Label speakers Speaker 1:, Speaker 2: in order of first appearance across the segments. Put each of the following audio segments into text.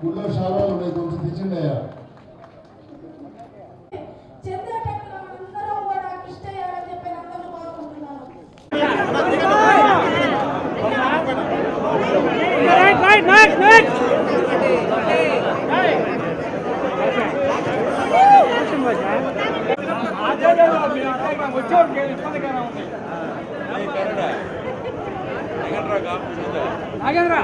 Speaker 1: గుళ్ళో శాలాలు ఉన్నాయి, కొంచెం తెచ్చిండి అయ్యా.
Speaker 2: నాగేంద్ర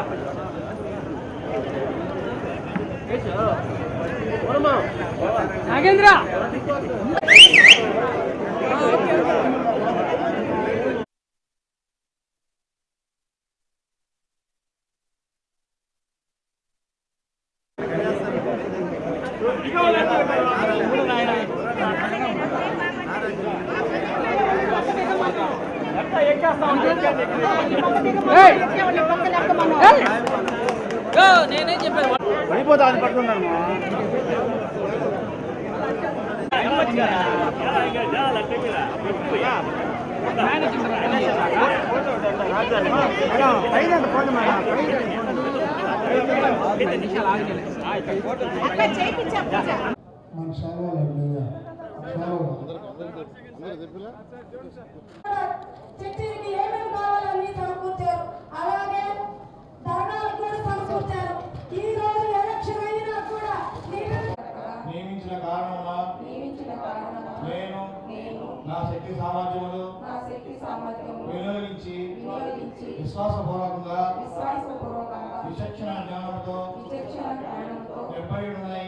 Speaker 2: నాగేంద్ర నేనే చెప్పాను పడిపోతా అది పడుతున్నాను
Speaker 1: మన శాలాలు
Speaker 3: చర్చికి ఏమేమి కావాలని సమకూర్చారు, అలాగే ధర్నాలు కూడా సమకూర్చారు. ఈ రోజు ఎలక్షన్ అయినా కూడా
Speaker 1: నియమించిన కారణంగా నేను నా శక్తి సామర్థ్యములు వినియోగించి విశ్వాసపూర్వకంగా విచక్షణ జ్ఞానంతో నిర్భయుడనై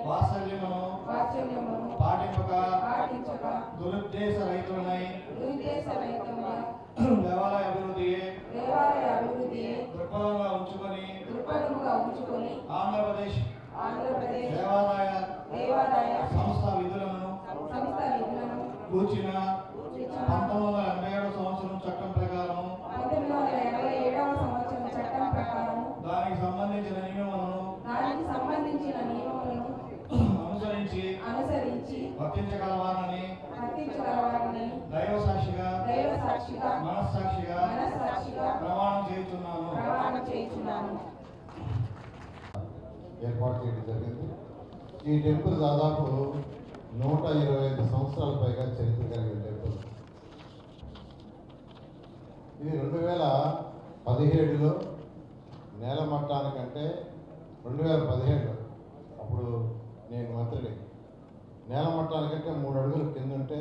Speaker 1: వాత్సల్యమును పాటింపక దురుద్దేశ రహితులనై దేవాలయ అభివృద్ధియే దృక్పథంగా ఉంచుకొని ఆంధ్రప్రదేశ్ దేవాదాయ సంస్థ విధులను కూర్చిన 1987 సంవత్సరం చట్టం ప్రకారం దానికి సంబంధించిన నియమములను అనుసరించి వర్తించగలవారని దైవ సాక్షిగా మనస్సాక్షిగా ప్రమాణం చేయుచున్నాను.
Speaker 4: ఏర్పాటు చేయడం జరిగింది. ఈ టెంపుల్ దాదాపు 125 సంవత్సరాల పైగా చరిత్ర కలిగిన టెంపుల్. ఇది 2017లో నేలమట్టానికంటే 2017 అప్పుడు నేను మంత్రిని, నేలమట్టానికంటే 3 అడుగులు కింద ఉంటే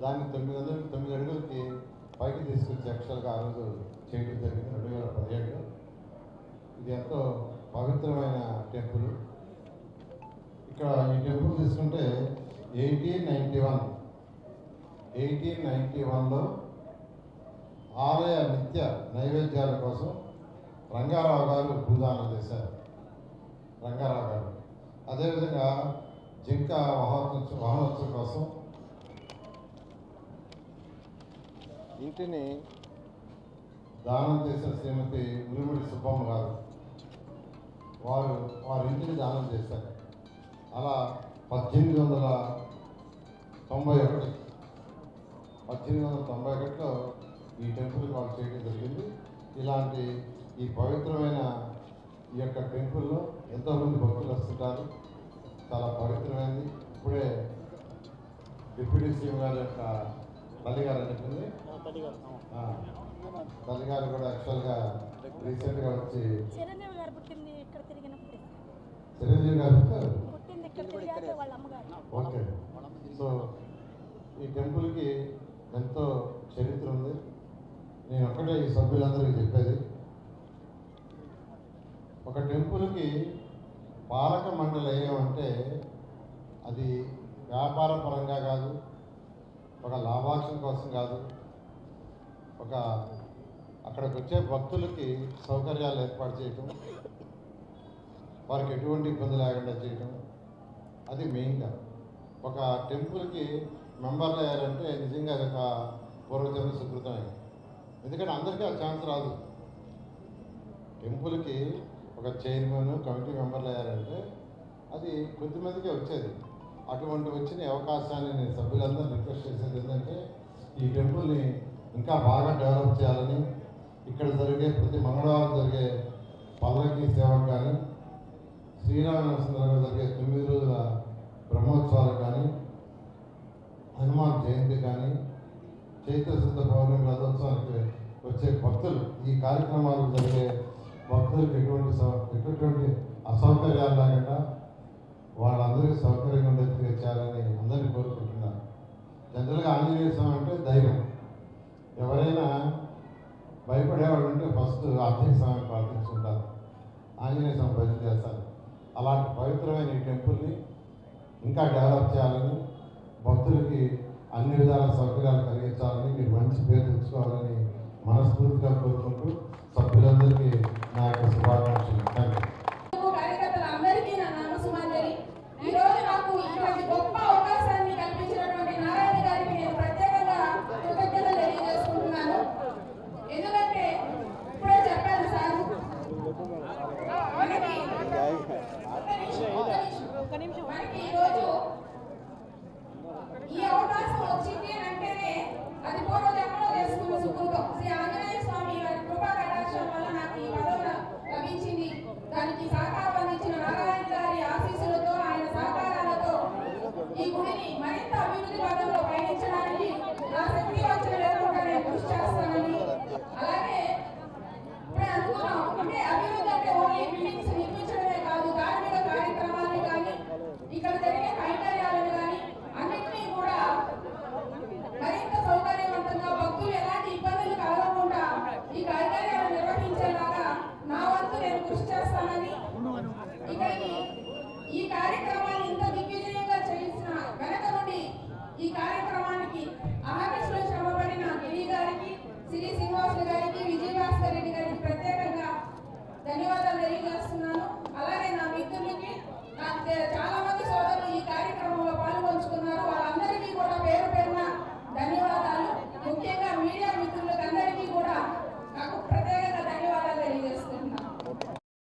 Speaker 4: దాన్ని 9 అడుగులకి పైకి తీసుకొచ్చి యాక్చువల్గా ఆ రోజు చేయడం జరిగింది 2017లో. ఇది ఎంతో పవిత్రమైన టెంపుల్. ఇక్కడ ఈ టెంపుల్ తీసుకుంటే 1891లో ఆలయ నిత్య నైవేద్యాల కోసం రంగారావు గారు భూదానం చేశారు. రంగారావు గారు అదేవిధంగా జింక వాహనోత్సవం కోసం ఇంటిని దానం చేసిన శ్రీమతి ఉలిముడి సుబ్బమ్మ గారు వారి ఇంటిని దానం చేశారు. అలా 1891లో ఈ టెంపుల్ వాళ్ళు చేయడం జరిగింది. ఇలాంటి ఈ పవిత్రమైన ఈ యొక్క టెంపుల్లో ఎంతోమంది భక్తులు వస్తుంటారు. చాలా పవిత్రమైనది. ఇప్పుడే డిప్యూటీ సీఎం గారి యొక్క తల్లి గారు అనిపించింది, తల్లి గారు కూడా యాక్చువల్గా రీసెంట్గా వచ్చి చిరంజీవి గారు ఓకే. సో ఈ టెంపుల్కి ఎంతో చరిత్ర ఉంది. నేను ఒక్కటే ఈ సభ్యులందరికీ చెప్పేది, ఒక టెంపుల్కి పాలక మండలి అయ్యామంటే అది వ్యాపార పరంగా కాదు, ఒక లాభాక్షం కోసం కాదు, అక్కడికి వచ్చే భక్తులకి సౌకర్యాలు ఏర్పాటు చేయటం, వారికి ఎటువంటి ఇబ్బంది లేకుండా చేయటం, అది మెయిన్గా. ఒక టెంపుల్కి మెంబర్లు అయ్యారంటే నిజంగా అది ఒక పూర్వజన్మ సుకృతమే. ఎందుకంటే అందరికీ ఆ ఛాన్స్ రాదు. టెంపుల్కి ఒక చైర్మన్ కమిటీ మెంబర్లు అయ్యారంటే అది కొద్దిమందికే వచ్చేది. అటువంటి వచ్చిన అవకాశాన్ని నేను సభ్యులందరూ రిక్వెస్ట్ చేసేది ఏంటంటే ఈ టెంపుల్ని ఇంకా బాగా డెవలప్ చేయాలని, ఇక్కడ జరిగే జరిగే ప్రతి మంగళవారం జరిగే పల్లకి సేవకు కానీ శ్రీరామనవమి సందర్భంగా జరిగే 9 రోజుల బ్రహ్మోత్సవాలకు కానీ హనుమాన్ జయంతి కానీ చైత్ర శుద్ధ పౌర్ణమి రథోత్సవానికి వచ్చే భక్తులు ఈ కార్యక్రమాలు జరిగే భక్తులకు ఎటువంటి అసౌకర్యాలు లేకుండా వాళ్ళందరికీ సౌకర్యంగా ఉండేది చేయాలని అందరినీ కోరుకుంటున్నారు. జనరల్గా ఆంజనేయ స్వామి అంటే ధైర్యం. ఎవరైనా భయపడేవాడు ఉంటే ఫస్ట్ ఆంజనేయ స్వామిని ప్రార్థించుకుంటారు, ఆంజనేయ స్వామి భజన చేస్తారు. అలాంటి పవిత్రమైన ఈ టెంపుల్ని ఇంకా డెవలప్ చేయాలని, భక్తులకి అన్ని విధాల సౌకర్యాలు కలిగించాలని, మీరు మంచి పేరు తెచ్చుకోవాలని